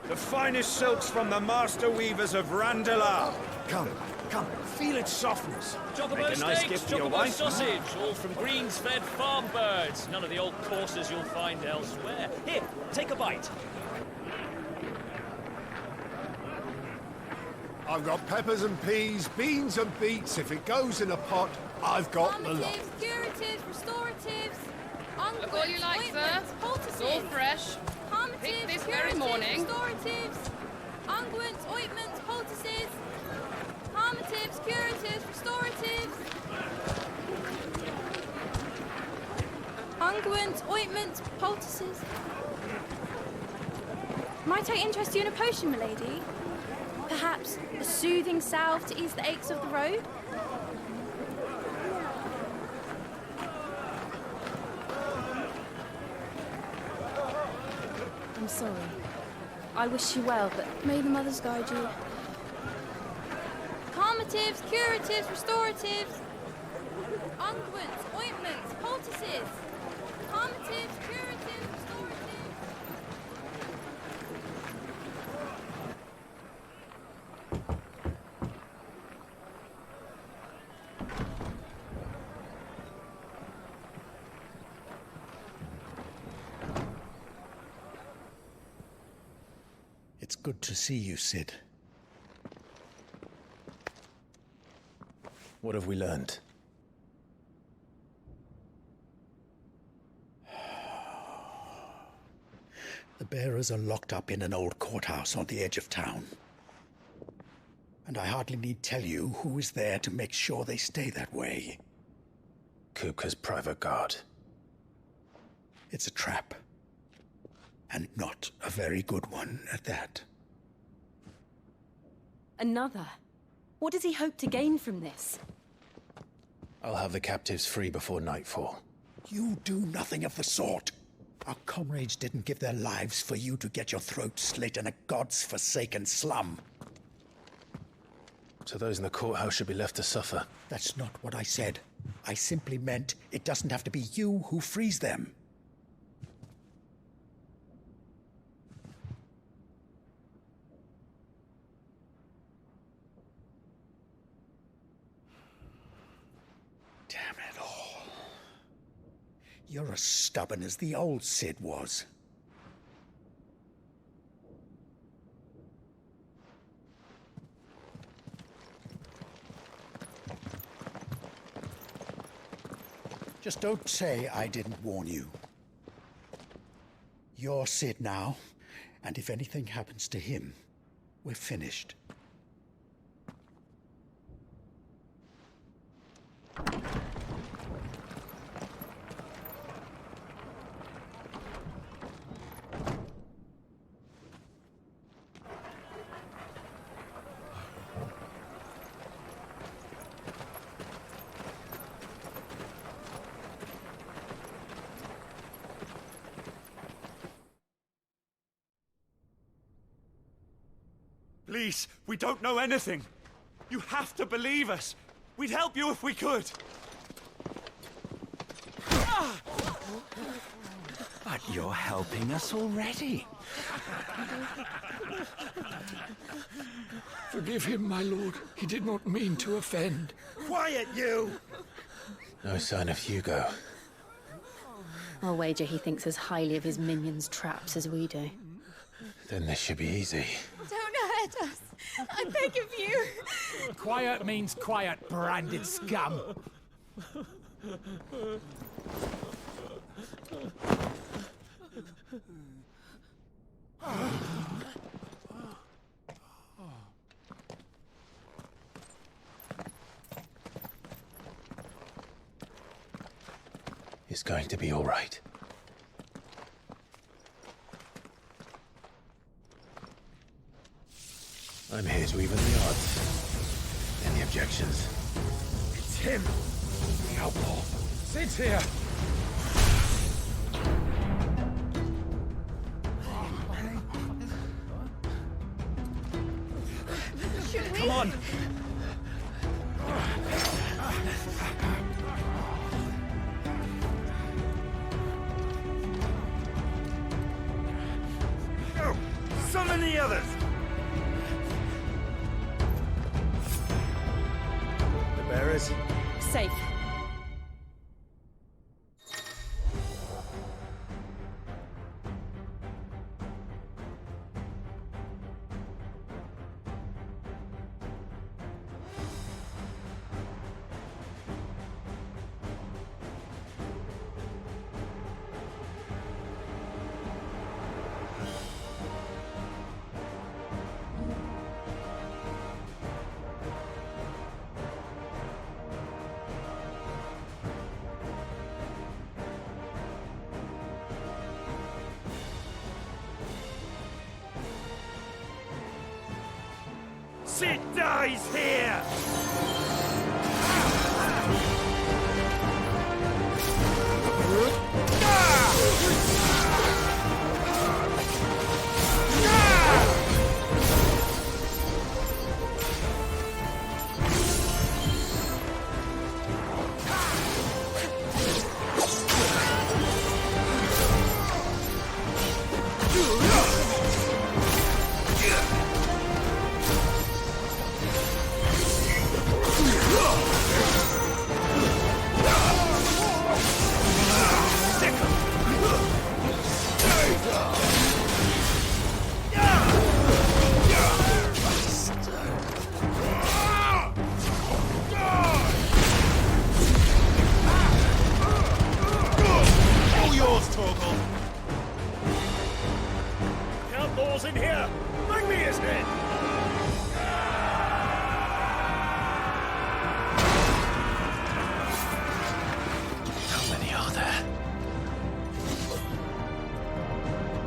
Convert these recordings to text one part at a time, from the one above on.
The finest silks from the master weavers of Randalar. Come, come, feel its softness. Chocobos Make a nice steaks, gift for your Chocobos wife. sausage, all from greens-fed farm birds. None of the old courses you'll find elsewhere. Here, take a bite. I've got peppers and peas, beans and beets. If it goes in a pot, I've got the lot. Calmatives, curatives, restoratives, unguents, Look all you like, sir. ointments, It's all poultices. fresh. Calmatives, Picked this curatives, very morning. restoratives, unguents, ointments, poultices. Calmatives, curatives, restoratives. Unguents, ointments, poultices. Might I interest you in a potion, milady? Perhaps a soothing salve to ease the aches of the road? I'm sorry. I wish you well, but may the mothers guide you. Calmatives, curatives, restoratives. Unguents, ointments, poultices. Calmatives, curatives, restoratives. It's good to see you, Sid. What have we learned? The bearers are locked up in an old courthouse on the edge of town. And I hardly need tell you who is there to make sure they stay that way. Kupka's private guard. It's a trap. And not a very good one at that. Another? What does he hope to gain from this? I'll have the captives free before nightfall. You do nothing of the sort. Our comrades didn't give their lives for you to get your throat slit in a god's forsaken slum. So those in the courthouse should be left to suffer. That's not what I said. I simply meant it doesn't have to be you who frees them. Damn it all. You're as stubborn as the old Sid was. Just don't say I didn't warn you. You're Sid now, and if anything happens to him, we're finished. Please, we don't know anything. You have to believe us. We'd help you if we could. But you're helping us already. Forgive him, my lord. He did not mean to offend. Quiet, you! No sign of Hugo. I'll wager he thinks as highly of his minions' traps as we do. Then this should be easy. Don't hurt us. I beg of you. Quiet means quiet, branded scum. It's going to be all right. I'm here to even the odds. Any objections? It's him, the outlaw. Sid's here. Come on! Summon the others! The bearers? Safe. Sid dies here! Outlaws in here! Bring me his head! How many are there?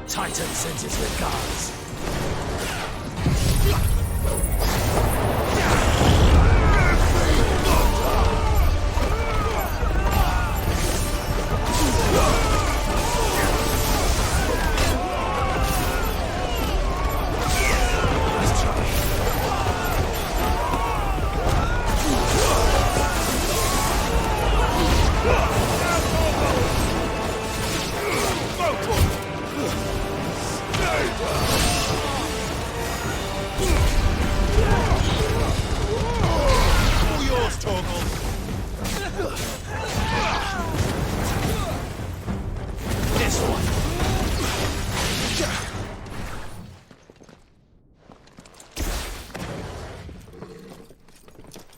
Titan sends his regards.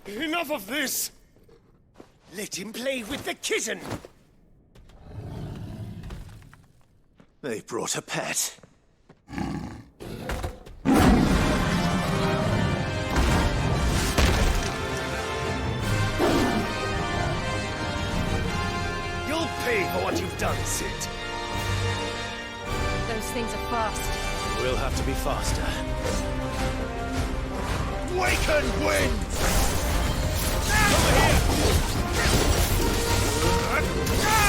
Enough of this! Let him play with the kitten! They brought a pet. You'll pay for what you've done, Sid. Those things are fast. We'll have to be faster. Waken winds! Over here!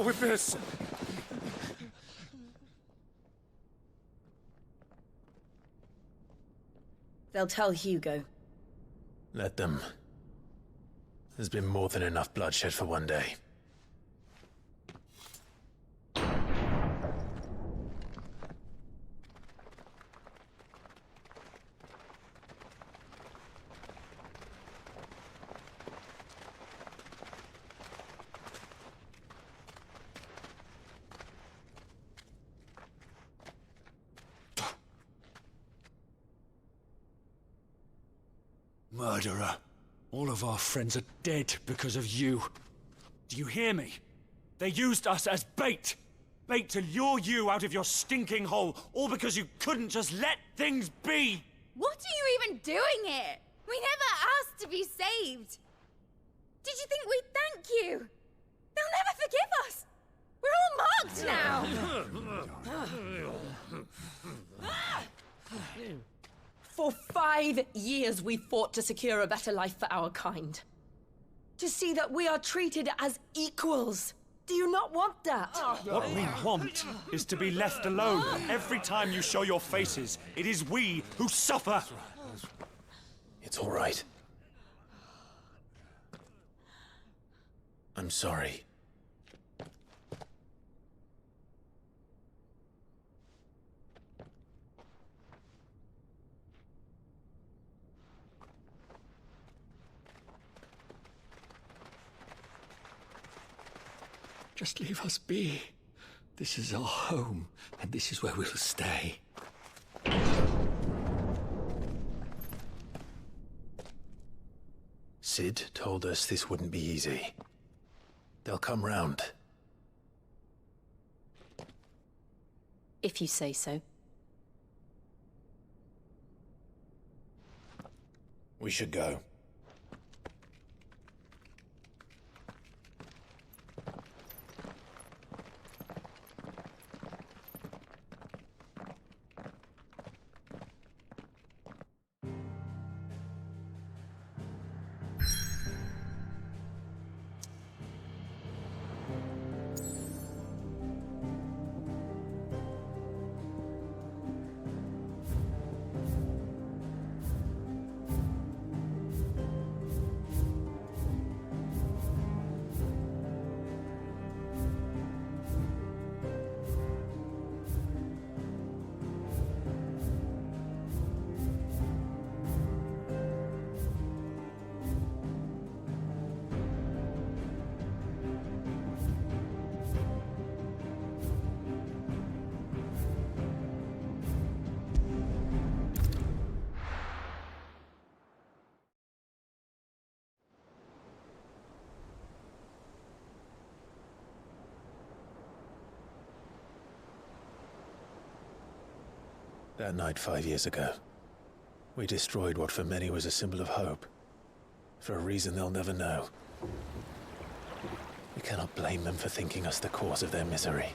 with this? They'll tell Hugo. Let them. There's been more than enough bloodshed for one day. Murderer. All of our friends are dead because of you. Do you hear me? They used us as bait. Bait to lure you out of your stinking hole, all because you couldn't just let things be. What are you even doing here? We never asked to be saved. Did you think we'd thank you? They'll never forgive us. We're all marked now. For 5 years we fought to secure a better life for our kind. To see that we are treated as equals. Do you not want that? What we want is to be left alone. Every time you show your faces, it is we who suffer. It's all right. I'm sorry. Just leave us be. This is our home, and this is where we'll stay. Sid told us this wouldn't be easy. They'll come round. If you say so. We should go. That night 5 years ago, we destroyed what for many was a symbol of hope. For a reason they'll never know. We cannot blame them for thinking us the cause of their misery.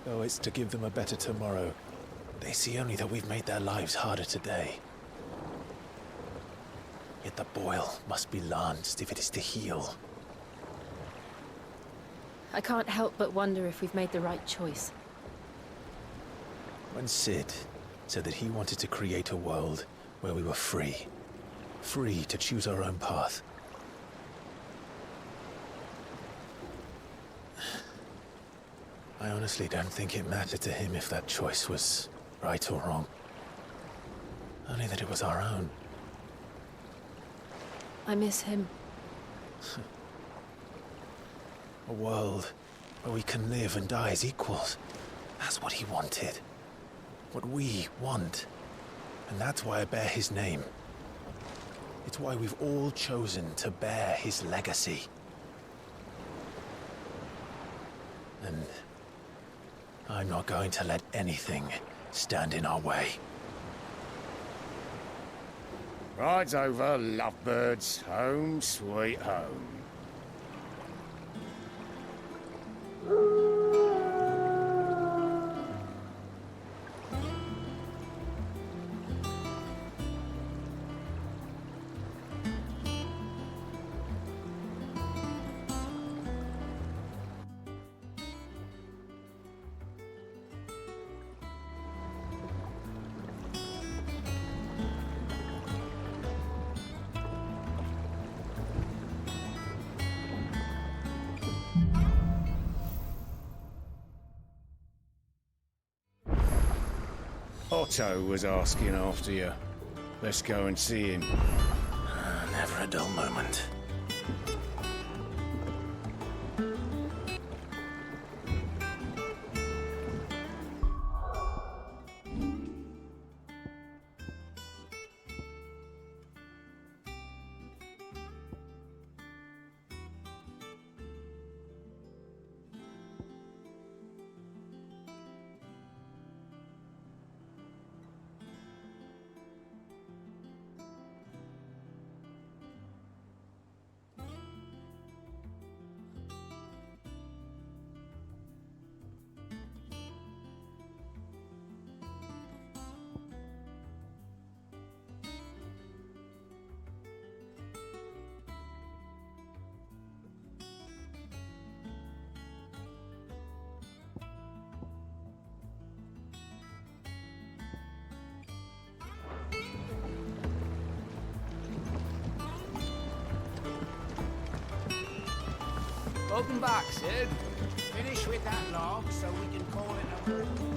Though it's to give them a better tomorrow, they see only that we've made their lives harder today. Yet the boil must be lanced if it is to heal. I can't help but wonder if we've made the right choice. When Sid said that he wanted to create a world where we were free. Free to choose our own path. I honestly don't think it mattered to him if that choice was right or wrong. Only that it was our own. I miss him. A world where we can live and die as equals. That's what he wanted. What we want. And that's why I bear his name. It's why we've all chosen to bear his legacy. And I'm not going to let anything stand in our way. Rides over, lovebirds, home sweet home. Otto was asking after you. Let's go and see him. Never a dull moment. Welcome back, Sid. Finish with that log so we can call it a...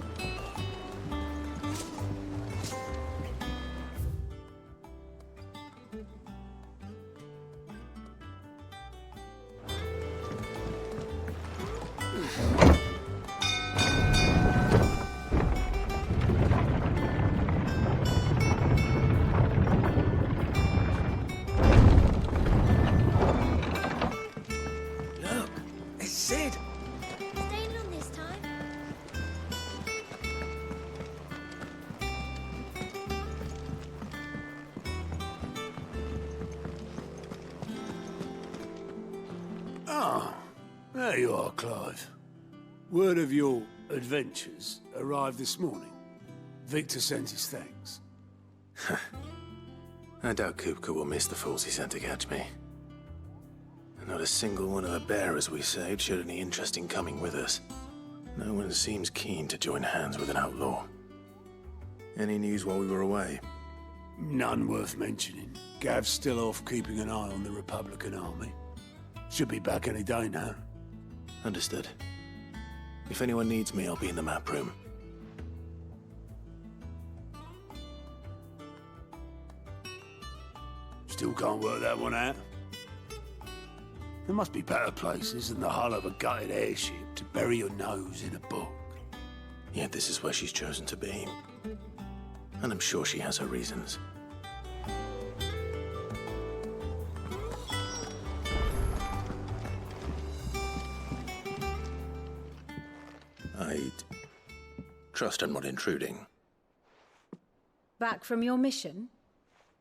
There you are, Clive. Word of your adventures arrived this morning. Victor sends his thanks. I doubt Kupka will miss the fools he sent to catch me. And not a single one of the bearers we saved showed any interest in coming with us. No one seems keen to join hands with an outlaw. Any news while we were away? None worth mentioning. Gav's still off keeping an eye on the Republican army. Should be back any day now. Understood. If anyone needs me, I'll be in the map room. Still can't work that one out? There must be better places than the hull of a gutted airship to bury your nose in a book. Yet this is where she's chosen to be. And I'm sure she has her reasons. I'd trust I'm not intruding. Back from your mission?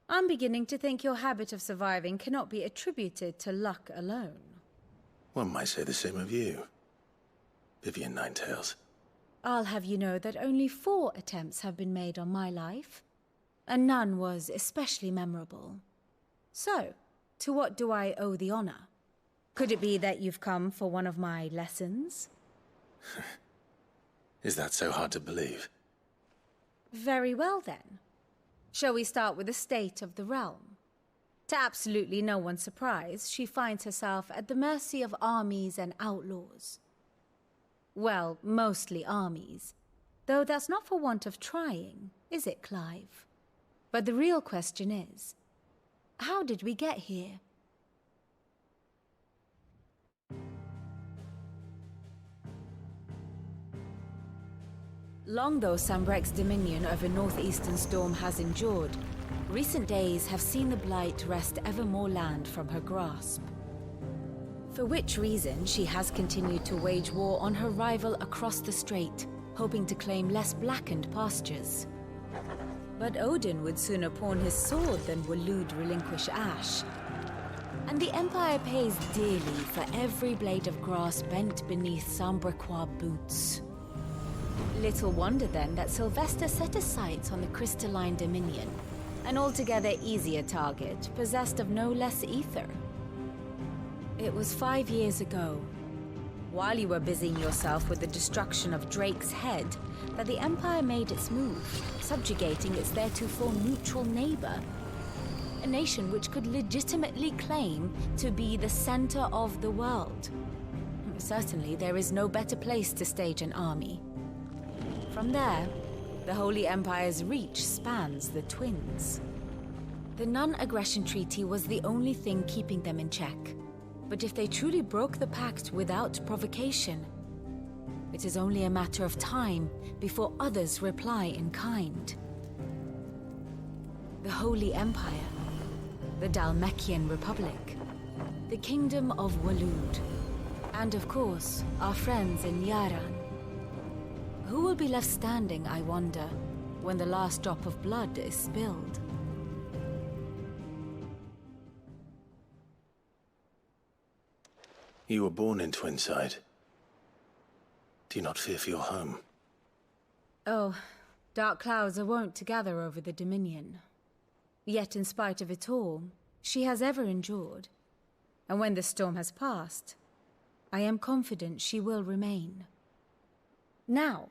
I'm beginning to think your habit of surviving cannot be attributed to luck alone. One might say the same of you, Vivian Ninetails. I'll have you know that only 4 attempts have been made on my life, and none was especially memorable. So, to what do I owe the honor? Could it be that you've come for one of my lessons? Is that so hard to believe? Very well, then. Shall we start with the state of the realm? To absolutely no one's surprise, she finds herself at the mercy of armies and outlaws. Well, mostly armies. Though that's not for want of trying, is it, Clive? But the real question is, how did we get here? Long though Sambrek's dominion over northeastern Storm has endured, recent days have seen the Blight wrest ever more land from her grasp. For which reason she has continued to wage war on her rival across the strait, hoping to claim less blackened pastures. But Odin would sooner pawn his sword than Waloed relinquish Ash. And the Empire pays dearly for every blade of grass bent beneath Sambrequois boots. Little wonder then that Sylvester set his sights on the crystalline dominion, an altogether easier target, possessed of no less ether. It was 5 years ago, while you were busying yourself with the destruction of Drake's head, that the Empire made its move, subjugating its theretofore neutral neighbor. A nation which could legitimately claim to be the center of the world. Certainly, there is no better place to stage an army. From there, The Holy Empire's reach spans the Twins. The non-aggression treaty was the only thing keeping them in check. But if they truly broke the pact without provocation, it is only a matter of time before others reply in kind. The Holy Empire, the Dhalmekian Republic, the Kingdom of Waloed, and of course, our friends in Yaran. Who will be left standing, I wonder, when the last drop of blood is spilled? You were born in Twinside. Do you not fear for your home? Oh, dark clouds are wont to gather over the Dominion. Yet in spite of it all, she has ever endured. And when the storm has passed, I am confident she will remain. Now,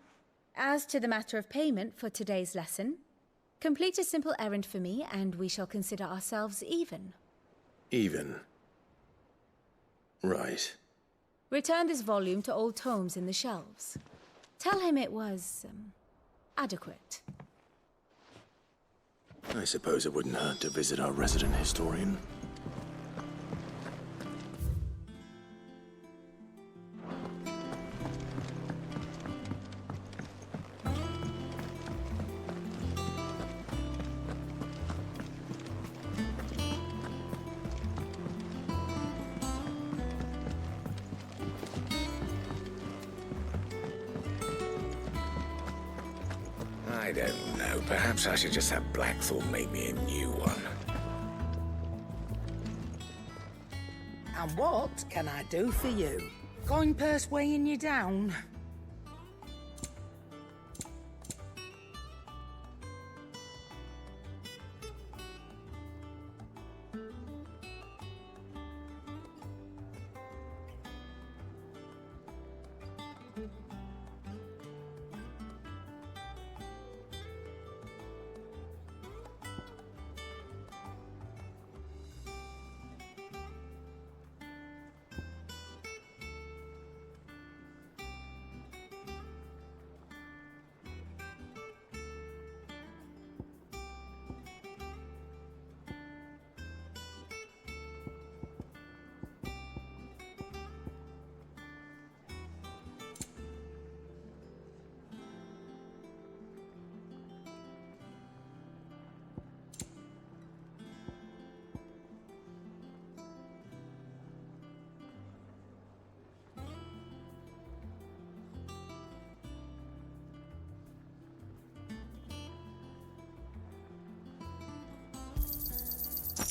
as to the matter of payment for today's lesson, complete a simple errand for me and we shall consider ourselves even. Even? Right. Return this volume to old tomes in the shelves. Tell him it was, adequate. I suppose it wouldn't hurt to visit our resident historian. I don't know. Perhaps I should just have Blackthorn make me a new one. And what can I do for you? Coin purse weighing you down?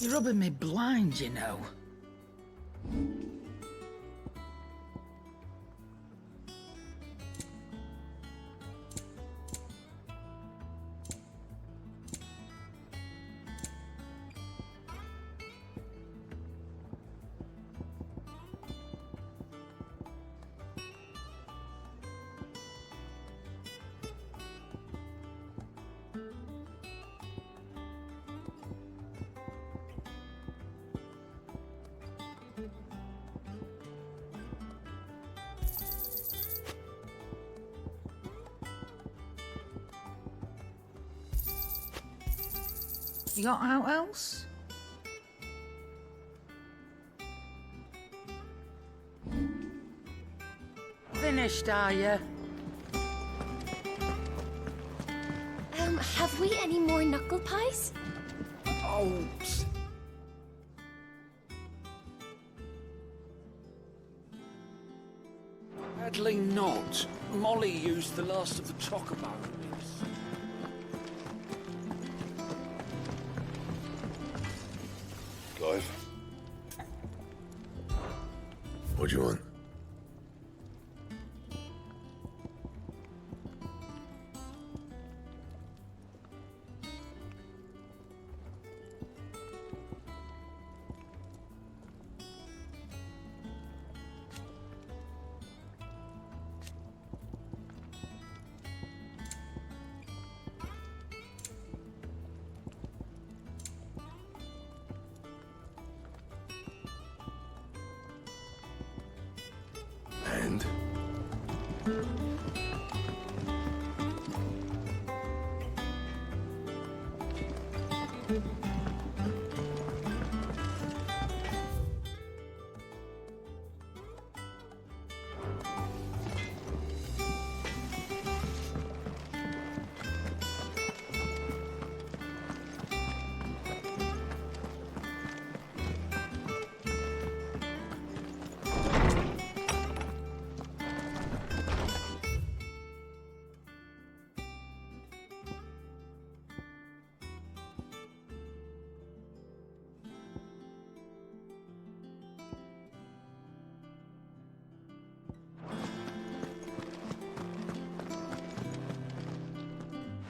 You're rubbing me blind, you know. You got out else? Finished, are you? Have we any more knuckle pies? Oh, psst. Sadly not. Molly used the last of the Chocobos. Clive? What do you want?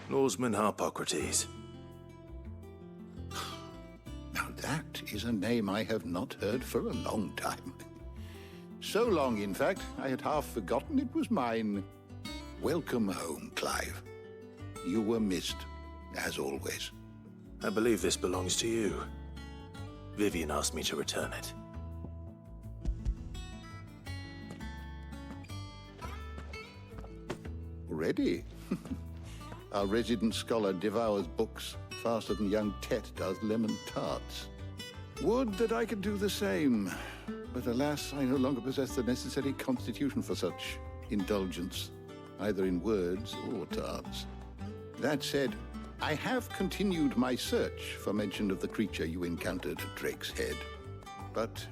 Lawsman Harpocrates. Now that is a name I have not heard for a long time. So long, in fact, I had half forgotten it was mine. Welcome home, Clive. You were missed, as always. I believe this belongs to you. Vivian asked me to return it. Already? Our resident scholar devours books faster than young Tet does lemon tarts. Would that I could do the same. But alas, I no longer possess the necessary constitution for such indulgence, either in words or tarts. That said, I have continued my search for mention of the creature you encountered at Drake's Head. But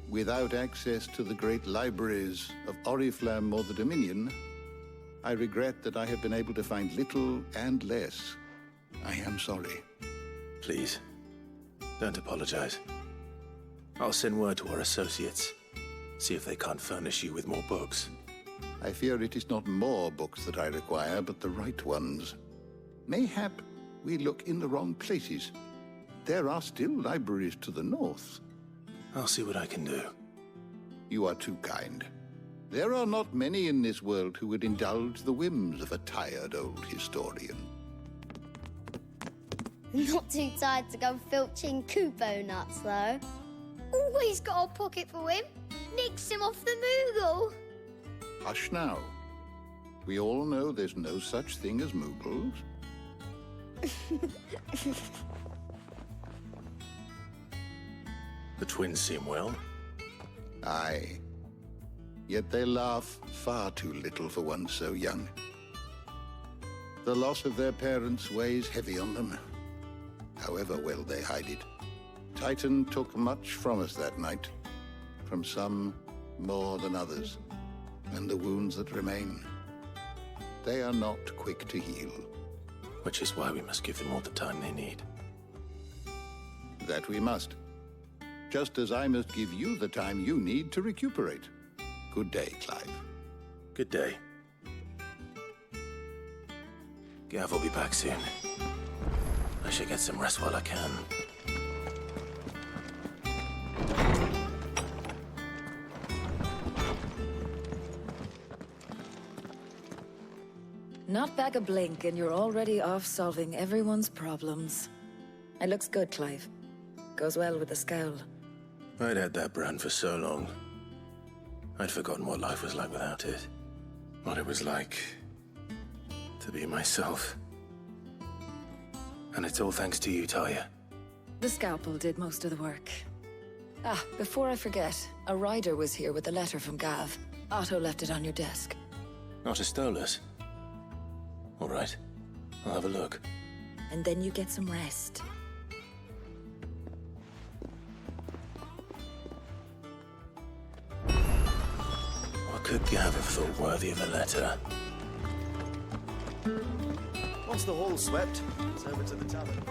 without access to the great libraries of Oriflamme or the Dominion, I regret that I have been able to find little and less. I am sorry. Please, don't apologize. I'll send word to our associates. See if they can't furnish you with more books. I fear it is not more books that I require, but the right ones. Mayhap we look in the wrong places. There are still libraries to the north. I'll see what I can do. You are too kind. There are not many in this world who would indulge the whims of a tired old historian. Not too tired to go filching Kupo nuts, though. Always got a pocket for him. Nicks him off the Moogle. Hush now. We all know there's no such thing as Moogles. The twins seem well. Aye. Yet they laugh far too little for one so young. The loss of their parents weighs heavy on them, however well they hide it. Titan took much from us that night, from some more than others, and the wounds that remain, they are not quick to heal. Which is why we must give them all the time they need. That we must. Just as I must give you the time you need to recuperate. Good day, Clive. Good day. Gav will be back soon. I should get some rest while I can. Not back a blink and you're already off solving everyone's problems. It looks good, Clive. Goes well with the scowl. I'd had that brand for so long. I'd forgotten what life was like without it. What it was like to be myself. And it's all thanks to you, Talia. The scalpel did most of the work. Ah, before I forget, a rider was here with a letter from Gav. Otto left it on your desk. Otto stole us. All right, I'll have a look. And then you get some rest. What could Gav have thought worthy of a letter? Once the hall's swept, it's over to the tavern.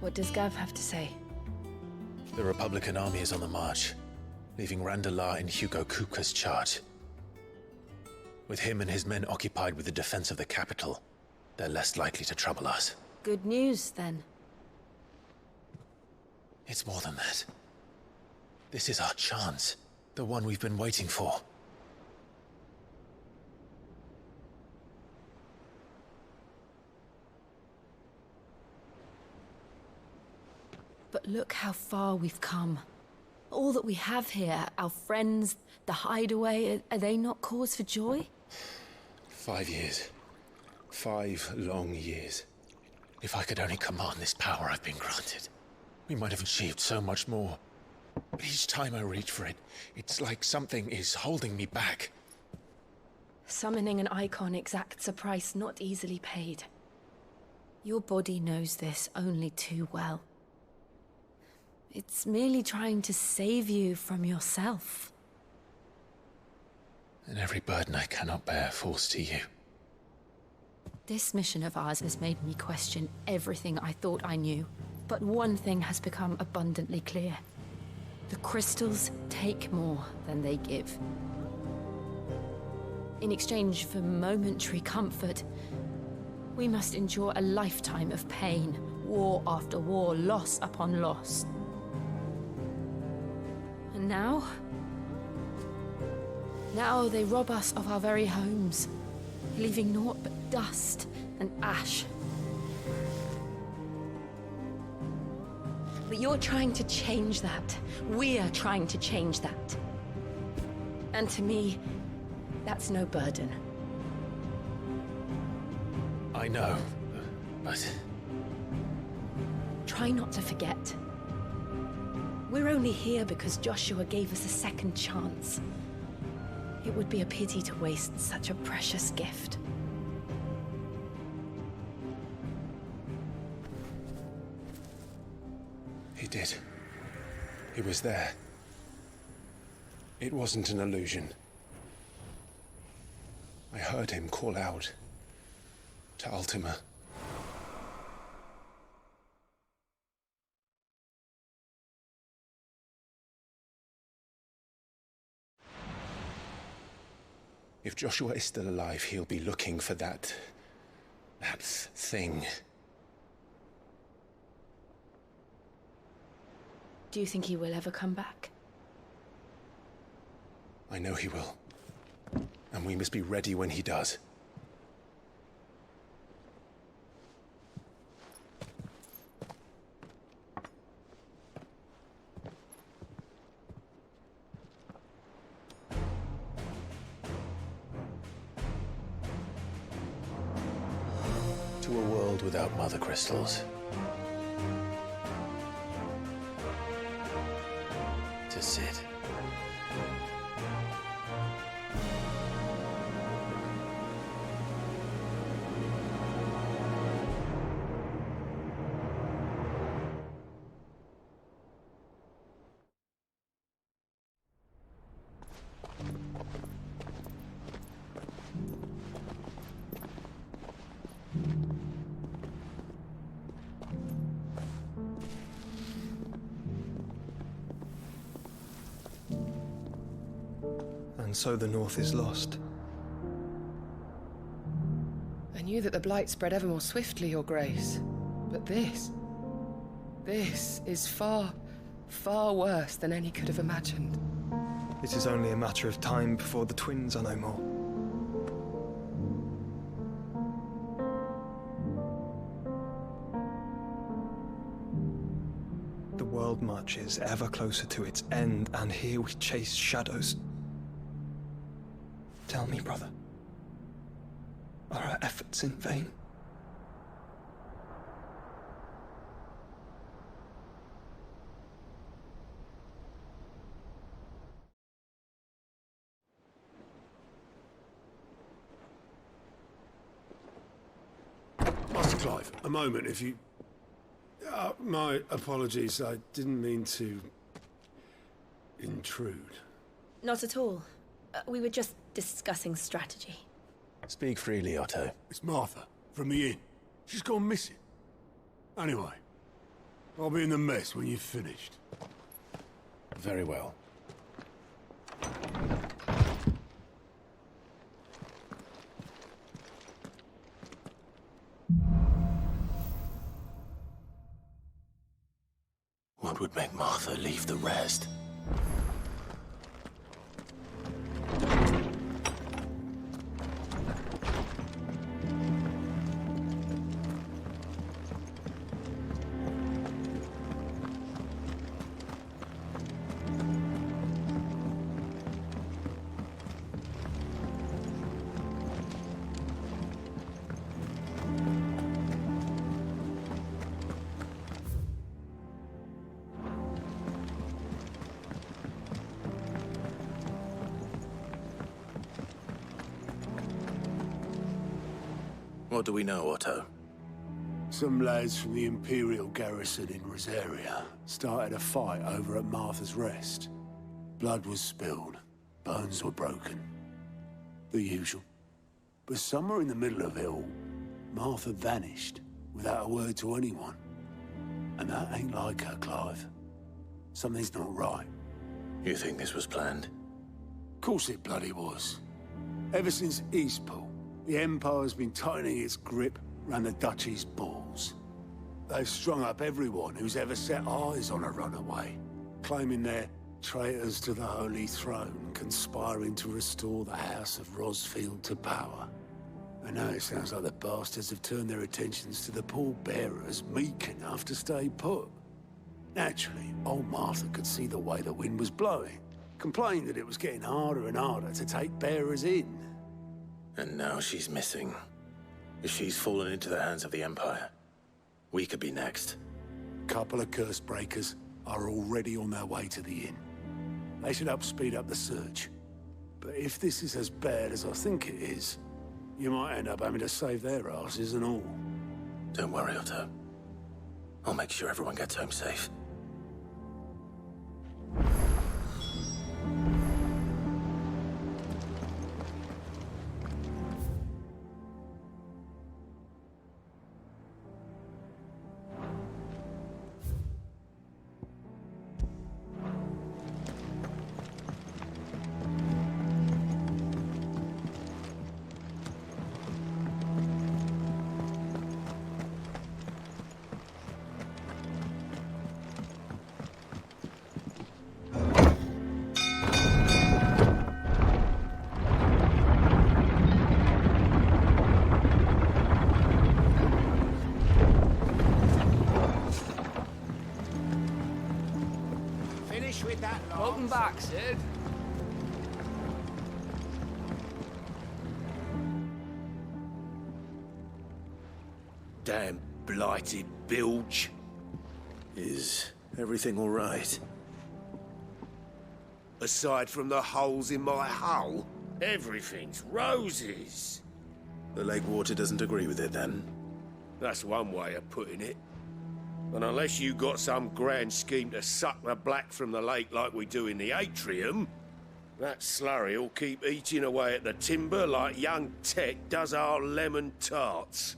What does Gav have to say? The Republican army is on the march, leaving Randalar in Hugo Kuka's charge. With him and his men occupied with the defense of the capital, they're less likely to trouble us. Good news, then. It's more than that. This is our chance. The one we've been waiting for. But look how far we've come. All that we have here, our friends, the hideaway, are they not cause for joy? 5 years. 5 long years. If I could only command this power I've been granted, we might have achieved so much more. But each time I reach for it, it's like something is holding me back. Summoning an Eikon exacts a price not easily paid. Your body knows this only too well. It's merely trying to save you from yourself. And every burden I cannot bear falls to you. This mission of ours has made me question everything I thought I knew. But one thing has become abundantly clear. The crystals take more than they give. In exchange for momentary comfort, we must endure a lifetime of pain, war after war, loss upon loss. And now they rob us of our very homes, leaving naught but dust and ash. But you're trying to change that. We're trying to change that. And to me, that's no burden. I know, but... Try not to forget. We're only here because Joshua gave us a second chance. It would be a pity to waste such a precious gift. He did. He was there. It wasn't an illusion. I heard him call out to Ultima. If Joshua is still alive, he'll be looking for that thing. Do you think he will ever come back? I know he will. And we must be ready when he does. To a world without mother crystals. To Sid. And so the North is lost. I knew that the Blight spread ever more swiftly, Your Grace. But this is far, far worse than any could have imagined. It is only a matter of time before the twins are no more. The world marches ever closer to its end, and here we chase shadows. Tell me, brother, are our efforts in vain? Master Clive, a moment, if you... my apologies, I didn't mean to... intrude. Not at all. We were just discussing strategy. Speak freely, Otto. It's Martha, from the inn. She's gone missing. Anyway, I'll be in the mess when you've finished. Very well. What would make Martha leave the rest? What do we know, Otto? Some lads from the Imperial garrison in Rosaria started a fight over at Martha's Rest. Blood was spilled, bones were broken. The usual. But somewhere in the middle of it all, Martha vanished without a word to anyone. And that ain't like her, Clive. Something's not right. You think this was planned? Of course it bloody was. Ever since Eastpool, the Empire's been tightening its grip around the Duchy's balls. They've strung up everyone who's ever set eyes on a runaway, claiming they're traitors to the Holy Throne, conspiring to restore the House of Rosfield to power. And now it sounds like the bastards have turned their attentions to the pallbearers meek enough to stay put. Naturally, old Martha could see the way the wind was blowing, complained that it was getting harder and harder to take bearers in. And now she's missing. If she's fallen into the hands of the Empire, we could be next. Couple of curse breakers are already on their way to the inn. They should help speed up the search. But if this is as bad as I think it is, you might end up having to save their asses and all. Don't worry, Otto. I'll make sure everyone gets home safe. Finish with that log. Welcome back, Sid. Damn blighted bilge. Is everything all right? Aside from the holes in my hull, everything's roses. The lake water doesn't agree with it, then? That's one way of putting it. And unless you got some grand scheme to suck the black from the lake like we do in the atrium, that slurry'll keep eating away at the timber like young Tech does our lemon tarts.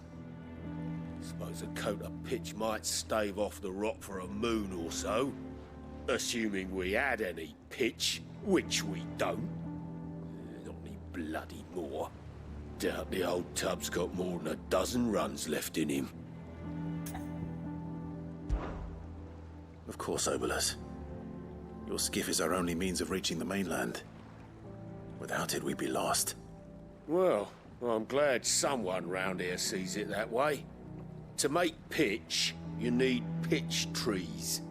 Suppose a coat of pitch might stave off the rot for a moon or so, assuming we had any pitch, which we don't. Not any bloody more. Doubt the old tub's got more than a dozen runs left in him. Of course, Obolus. Your skiff is our only means of reaching the mainland. Without it, we'd be lost. Well, I'm glad someone round here sees it that way. To make pitch, you need pitch trees.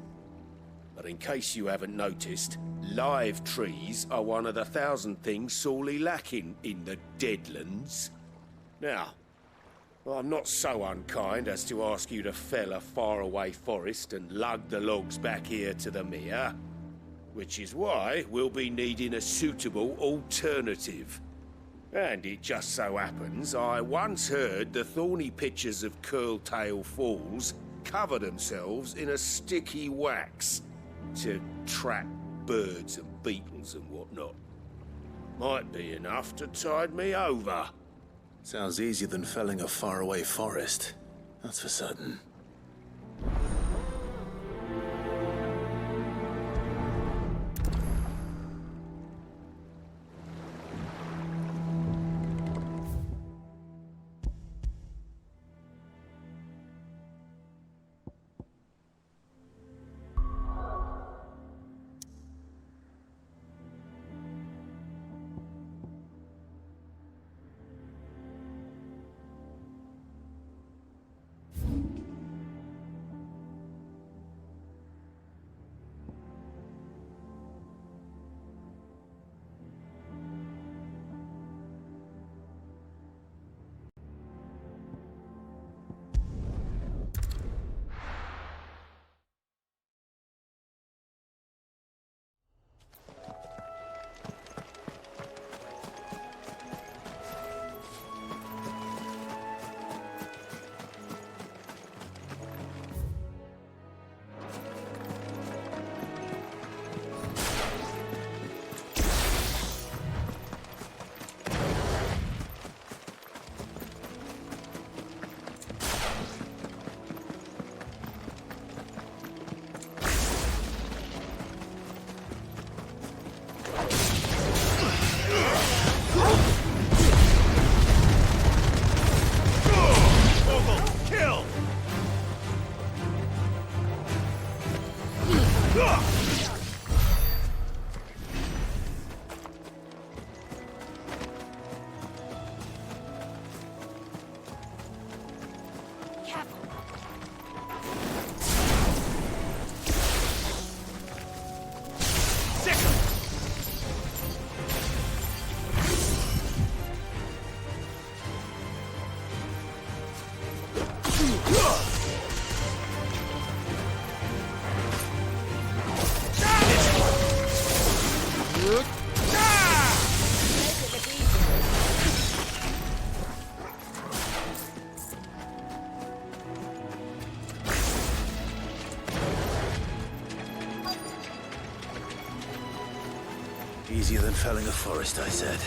But in case you haven't noticed, live trees are one of the 1,000 things sorely lacking in the Deadlands. Now, I'm not so unkind as to ask you to fell a faraway forest and lug the logs back here to the mere, which is why we'll be needing a suitable alternative. And it just so happens I once heard the thorny pitchers of Curltail Falls cover themselves in a sticky wax to trap birds and beetles and whatnot. Might be enough to tide me over. Sounds easier than felling a faraway forest. That's for certain. Easier than felling a forest, I said.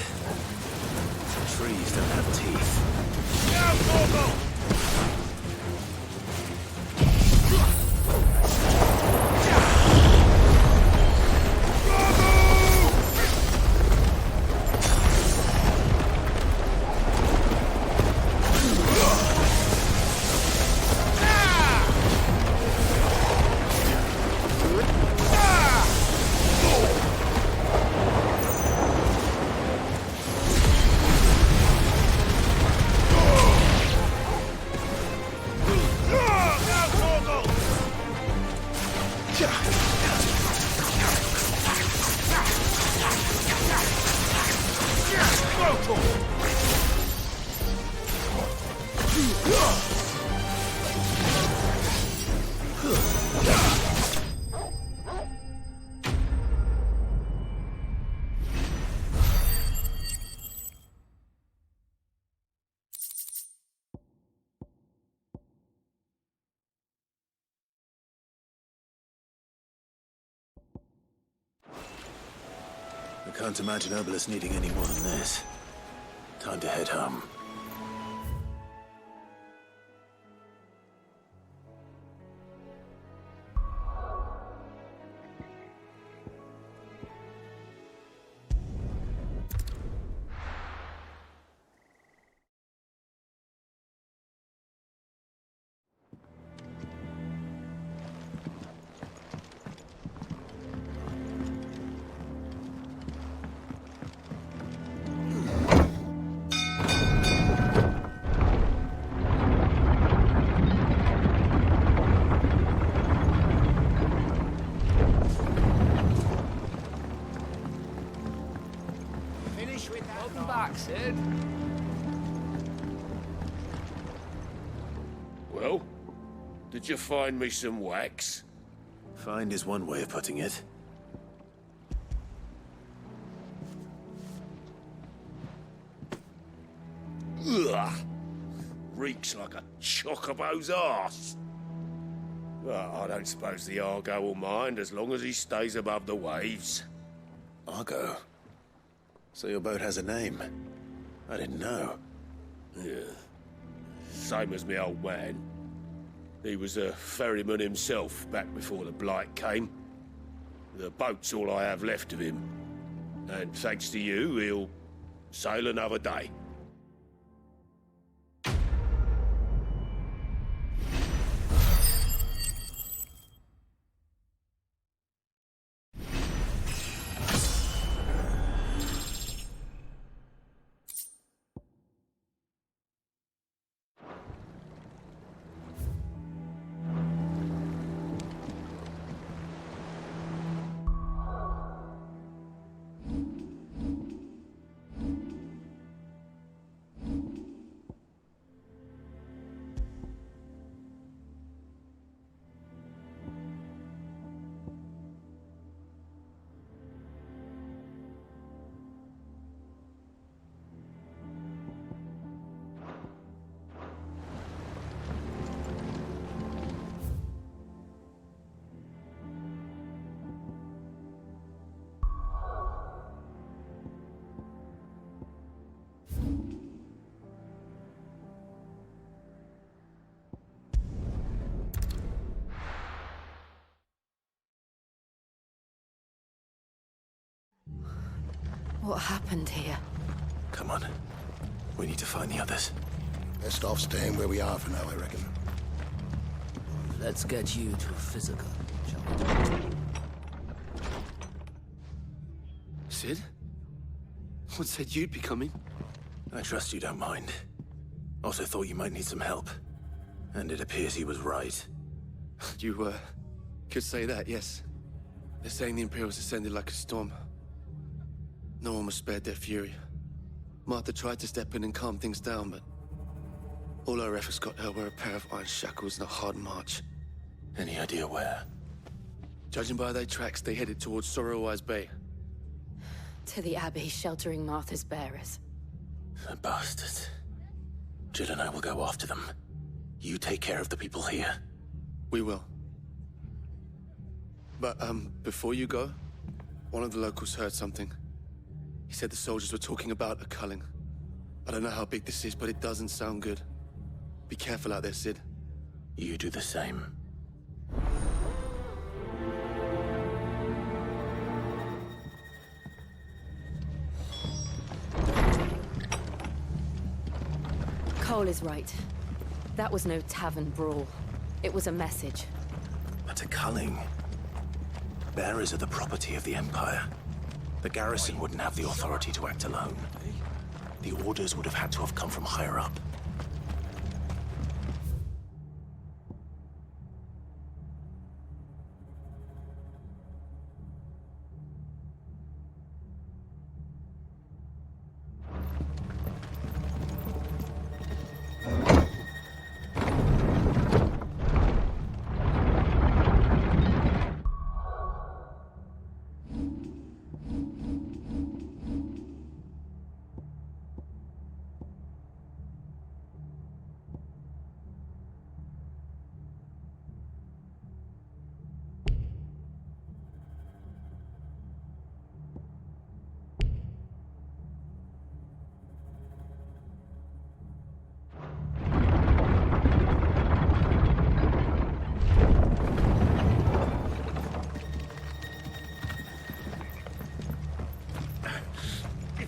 Trees don't have teeth. Now, Gorgo! I can't imagine Obelisk needing any more than this. Time to head home. Welcome back, Sid. Well, did you find me some wax? Find is one way of putting it. Ugh! Reeks like a Chocobo's arse. Well, I don't suppose the Argo will mind as long as he stays above the waves. Argo? So your boat has a name? I didn't know. Yeah. Same as me old man. He was a ferryman himself back before the Blight came. The boat's all I have left of him. And thanks to you, he'll sail another day. What happened here? Come on. We need to find the others. Best off staying where we are for now, I reckon. Let's get you to physical, shall we? Sid. What said you'd be coming? I trust you don't mind. Also thought you might need some help. And it appears he was right. You, could say that, yes. They're saying the Imperials ascended like a storm. No one was spared their fury. Martha tried to step in and calm things down, but all her efforts got her were a pair of iron shackles and a hard march. Any idea where? Judging by their tracks, they headed towards Sorrowwise Bay. To the Abbey sheltering Martha's bearers. The bastards. Jill and I will go after them. You take care of the people here. We will. But, before you go, one of the locals heard something. He said the soldiers were talking about a culling. I don't know how big this is, but it doesn't sound good. Be careful out there, Sid. You do the same. Cole is right. That was no tavern brawl. It was a message. But a culling. Bearers are the property of the Empire. The garrison wouldn't have the authority to act alone. The orders would have had to have come from higher up.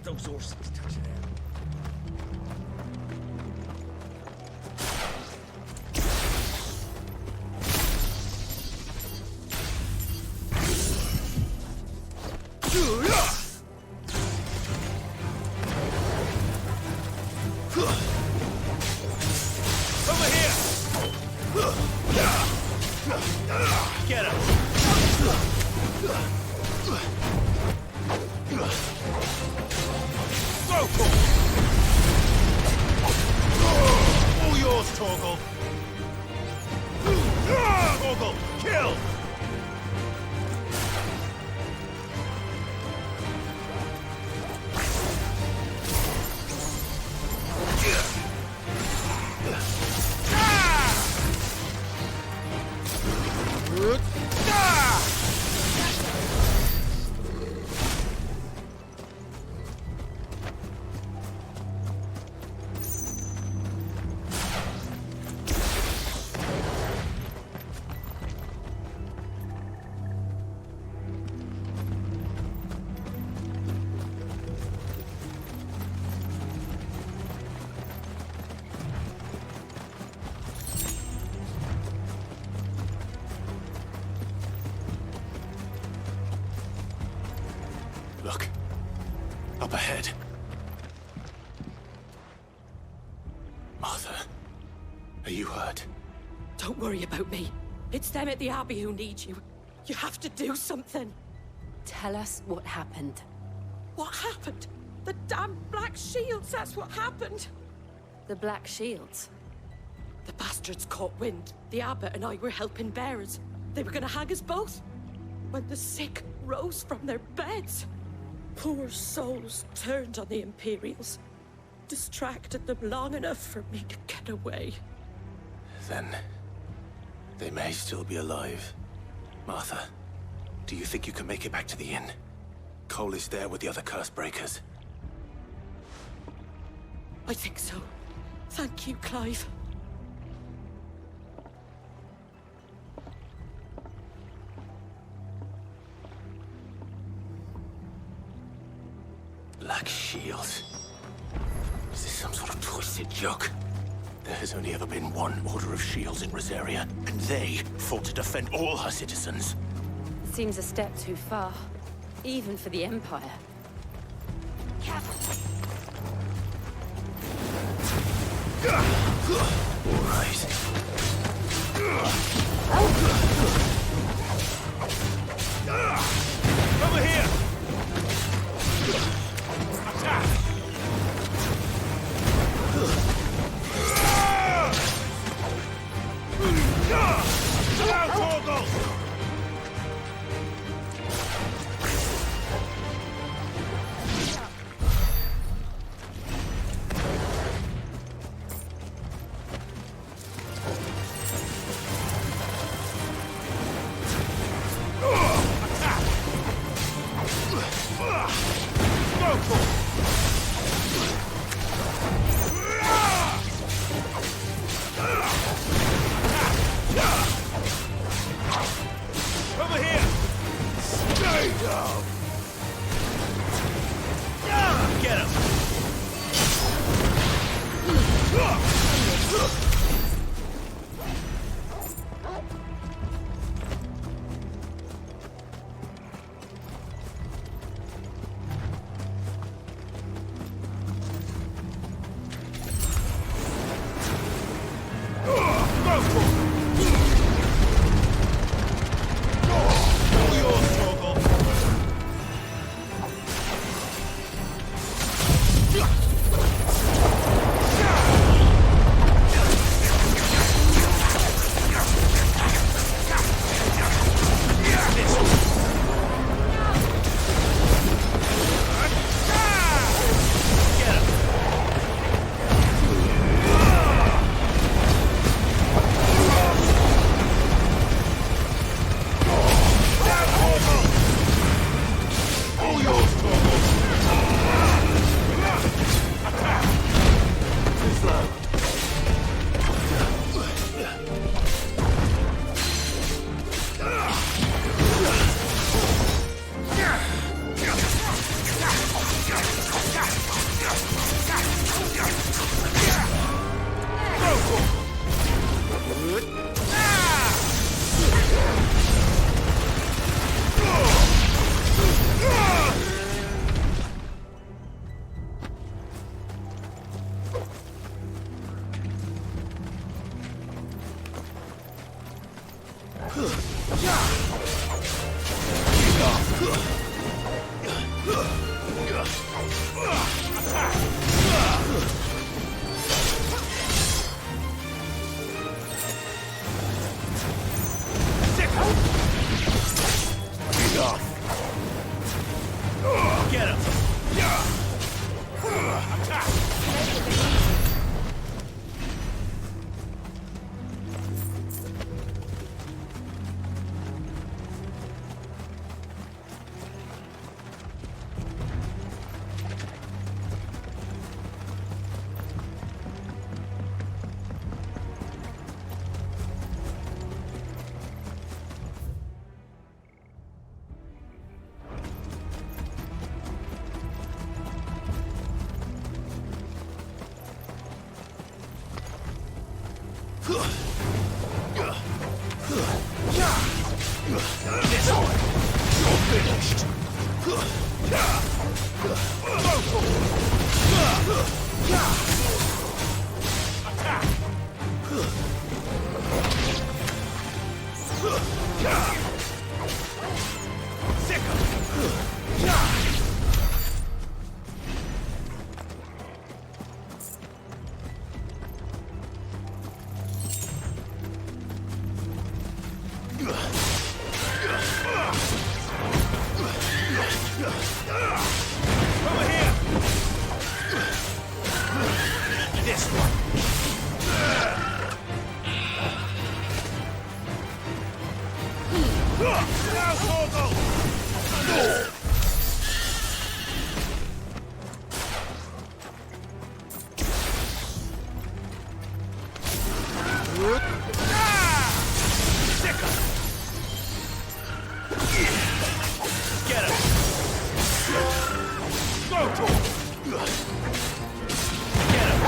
Those horses touch it out. Over here! Get him! All yours, Torgal. Torgal, kill! Look. Up ahead. Martha, are you hurt? Don't worry about me. It's them at the Abbey who need you. You have to do something. Tell us what happened. What happened? The damn Black Shields, that's what happened. The Black Shields? The bastards caught wind. The abbot and I were helping bearers. They were gonna hang us both. When the sick rose from their beds, poor souls turned on the Imperials. Distracted them long enough for me to get away. Then they may still be alive. Martha, do you think you can make it back to the inn? Cole is there with the other curse breakers. I think so. Thank you, Clive. Black Shields. Is this some sort of twisted joke? There has only ever been one Order of Shields in Rosaria, and they fought to defend all her citizens. Seems a step too far. Even for the Empire. Over here! Attack! Down, Torgal! Over here! Stay down! Get him! Get him! Attack! This one! You're finished! Attack! Sick him! Over here! This one! Now, Torgal! Sick him! Get him! Go, Torgal! Get him!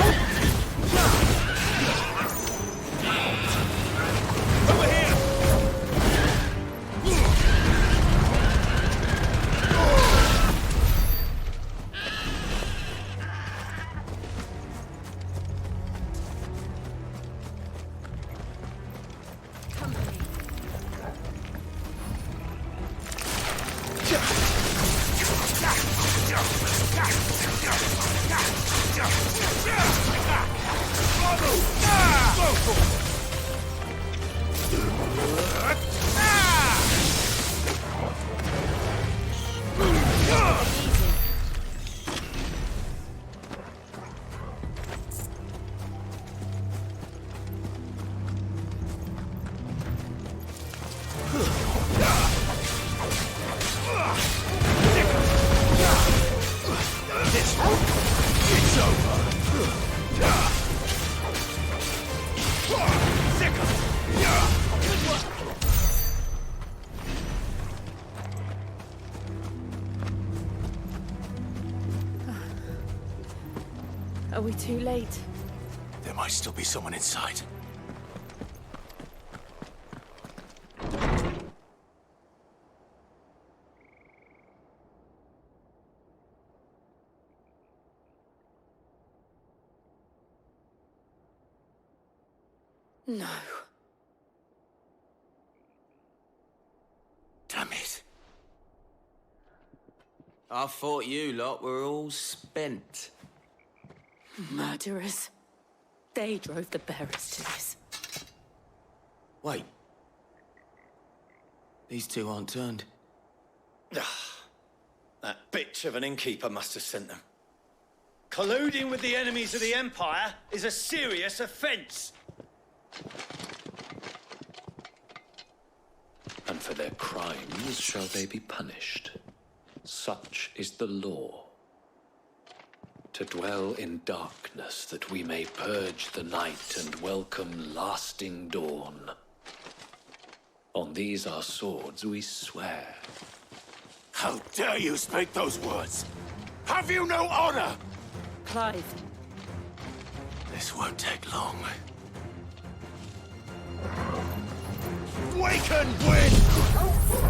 Over here! It's over! Are we too late? There might still be someone inside. No. Damn it. I thought you lot were all spent. Murderers. They drove the bearers to this. Wait. These two aren't turned. That bitch of an innkeeper must have sent them. Colluding with the enemies of the Empire is a serious offence. And for their crimes shall they be punished. Such is the law. To dwell in darkness that we may purge the night and welcome lasting dawn. On these our swords we swear. How dare you speak those words? Have you no honor? Clive. This won't take long. Wake and win!